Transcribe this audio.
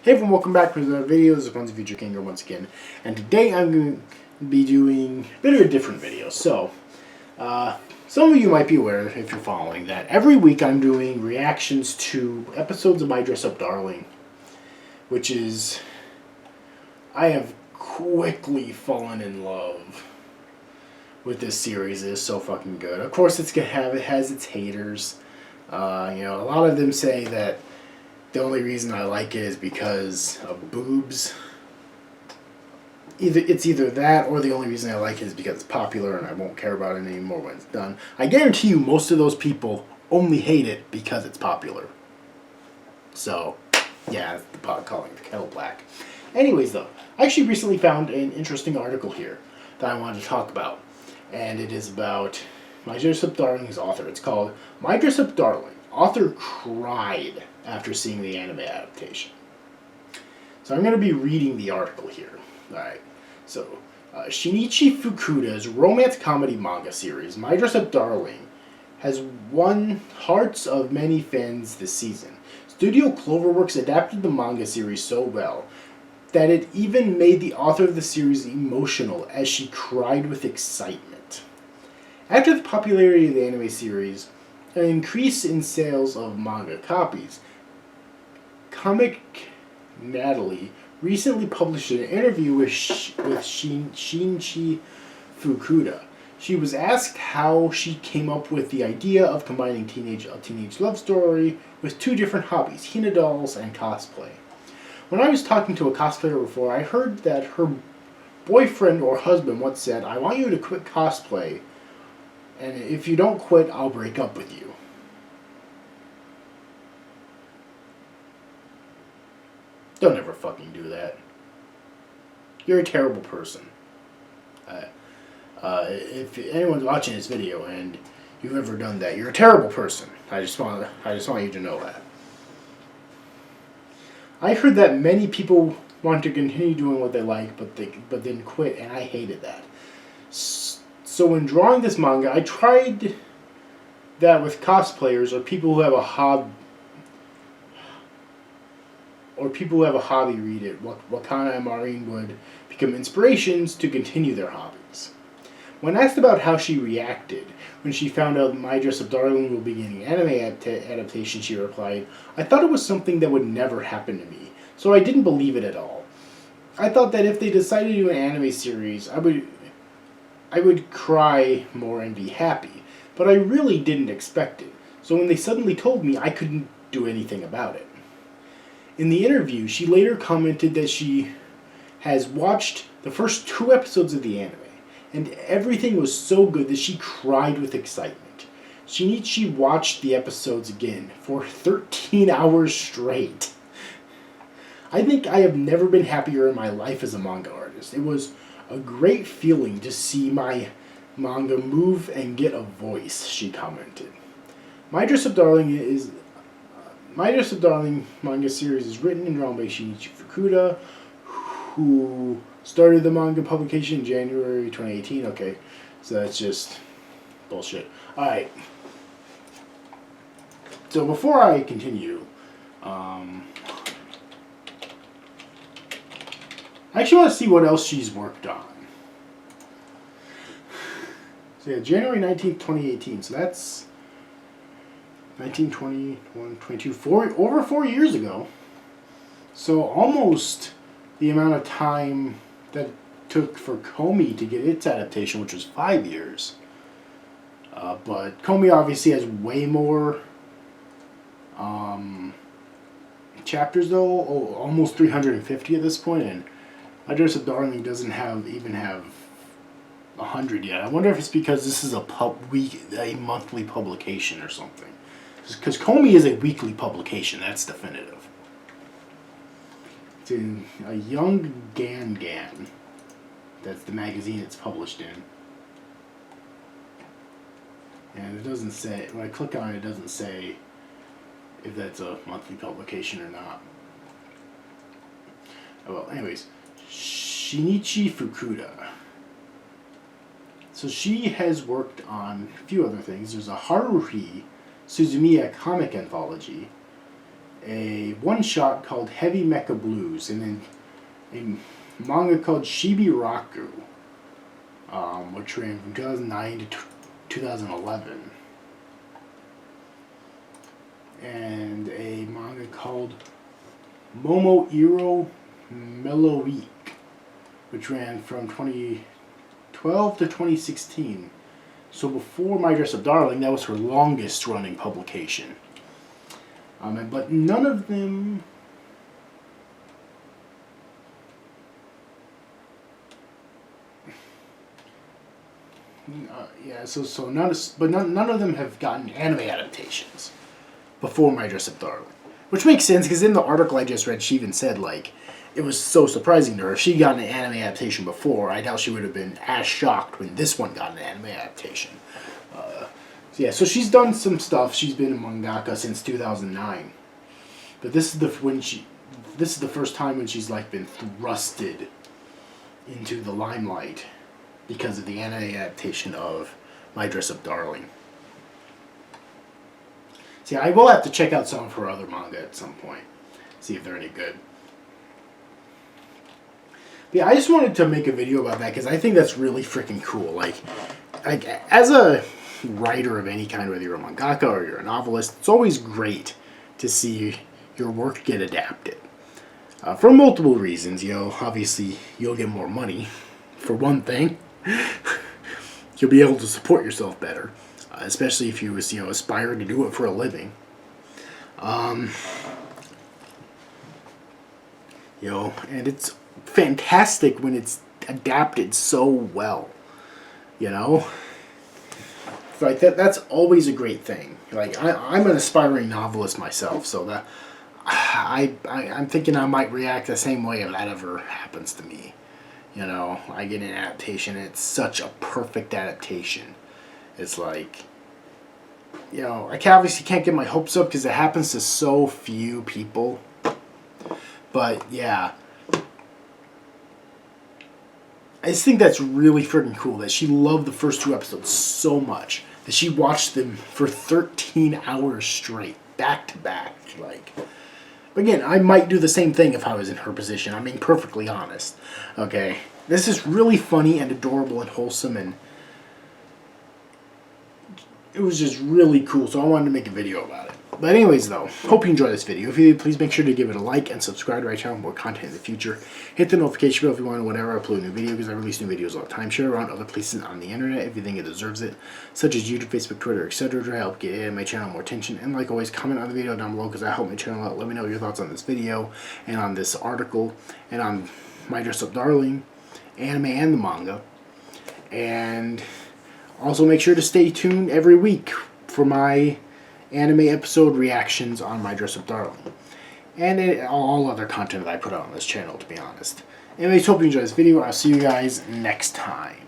Hey everyone, welcome back to another video. This is Fun's Future King once again, and today I'm going to be doing a bit of a different video. So, some of you might be aware, if you're following, that every week I'm doing reactions to episodes of My Dress Up Darling, which is, I have quickly fallen in love with this series. It is so fucking good. Of course, it has its haters. A lot of them say that the only reason I like it is because of boobs. It's either that, or the only reason I like it is because it's popular and I won't care about it anymore when it's done. I guarantee you most of those people only hate it because it's popular. So, yeah, that's the pot calling the kettle black. Anyways, though, I actually recently found an interesting article here that I wanted to talk about. And it is about My Dress Up Darling's author. It's called My Dress Up Darling. Author cried after seeing the anime adaptation. So I'm going to be reading the article here. Alright, so Shinichi Fukuda's romance comedy manga series, My Dress Up Darling, has won hearts of many fans this season. Studio Cloverworks adapted the manga series so well that it even made the author of the series emotional as she cried with excitement. After the popularity of the anime series, an increase in sales of manga copies, Comic Natalie recently published an interview with Shinichi Fukuda. She was asked how she came up with the idea of combining a teenage love story with two different hobbies, hina dolls and cosplay. When I was talking to a cosplayer before, I heard that her boyfriend or husband once said, "I want you to quit cosplay, and if you don't quit, I'll break up with you." Don't ever fucking do that. You're a terrible person. If anyone's watching this video and you've ever done that, you're a terrible person. I just want you to know that. I heard that many people want to continue doing what they like, but then quit, and I hated that. So when drawing this manga, I tried that with cosplayers or people who have a hobby. Read it. Wakana and Marin would become inspirations to continue their hobbies. When asked about how she reacted when she found out My Dress Up Darling will be getting anime adaptation, she replied, "I thought it was something that would never happen to me, so I didn't believe it at all. I thought that if they decided to do an anime series, I would cry more and be happy, but I really didn't expect it. So when they suddenly told me, I couldn't do anything about it." In the interview, she later commented that she has watched the first 2 episodes of the anime, and everything was so good that she cried with excitement. Shinichi watched the episodes again for 13 hours straight. "I think I have never been happier in my life as a manga artist. It was a great feeling to see my manga move and get a voice," she commented. My Dress Up Darling manga series is written and drawn by Shinichi Fukuda, who started the manga publication in January 2018. Okay, so that's just bullshit. Alright. So before I continue, I actually want to see what else she's worked on. So yeah, January 19th, 2018. So that's 19, 20, 21, 22, over 4 years ago. So almost the amount of time that it took for Komi to get its adaptation, which was 5 years. But Komi obviously has way more chapters though, almost 350 at this point, and My Dress Up Darling doesn't even have 100 yet. I wonder if it's because this is a monthly publication or something. Because Komi is a weekly publication, that's definitive. It's in a Young Gan. That's the magazine it's published in. And it doesn't say, when I click on it, it doesn't say if that's a monthly publication or not. Oh, well, anyways, Shinichi Fukuda. So she has worked on a few other things. There's a Haruhi Suzumiya comic anthology, a one-shot called Heavy Mecha Blues, and then a manga called Shibiraku, which ran from 2009 to 2011. And a manga called Momo Iro Meloic, which ran from 2012 to 2016. So before My Dress Up Darling, that was her longest running publication. But none of them none of them have gotten anime adaptations before My Dress Up Darling. Which makes sense, because in the article I just read, she even said, like, it was so surprising to her. If she'd gotten an anime adaptation before, I doubt she would have been as shocked when this one got an anime adaptation. So she's done some stuff. She's been a mangaka since 2009. But this is the first time when she's, like, been thrusted into the limelight because of the anime adaptation of My Dress Up Darling. See, I will have to check out some of her other manga at some point. See if they're any good. But yeah, I just wanted to make a video about that because I think that's really freaking cool. Like, as a writer of any kind, whether you're a mangaka or you're a novelist, it's always great to see your work get adapted. For multiple reasons, obviously you'll get more money, for one thing. You'll be able to support yourself better. Especially if you aspire to do it for a living. And it's fantastic when it's adapted so well. Like that's always a great thing. Like I'm an aspiring novelist myself, so that I'm thinking I might react the same way if that ever happens to me. I get an adaptation and it's such a perfect adaptation. It's like, I obviously can't get my hopes up because it happens to so few people. But, yeah. I just think that's really freaking cool that she loved the first 2 episodes so much that she watched them for 13 hours straight, back to back. Like, but again, I might do the same thing if I was in her position. I'm being perfectly honest. Okay? This is really funny and adorable and wholesome, and it was just really cool, so I wanted to make a video about it. But anyways, though, hope you enjoyed this video. If you did, please make sure to give it a like and subscribe to my channel for more content in the future. Hit the notification bell if you want to know whenever I upload a new video, because I release new videos all the time. Share around other places on the internet if you think it deserves it, such as YouTube, Facebook, Twitter, etc. to help get my channel more attention. And like always, comment on the video down below because I help my channel out. Let me know your thoughts on this video and on this article and on My Dress Up Darling, anime and the manga. And also make sure to stay tuned every week for my anime episode reactions on My Dress Up Darling. And all other content that I put out on this channel, to be honest. Anyways, hope you enjoyed this video. I'll see you guys next time.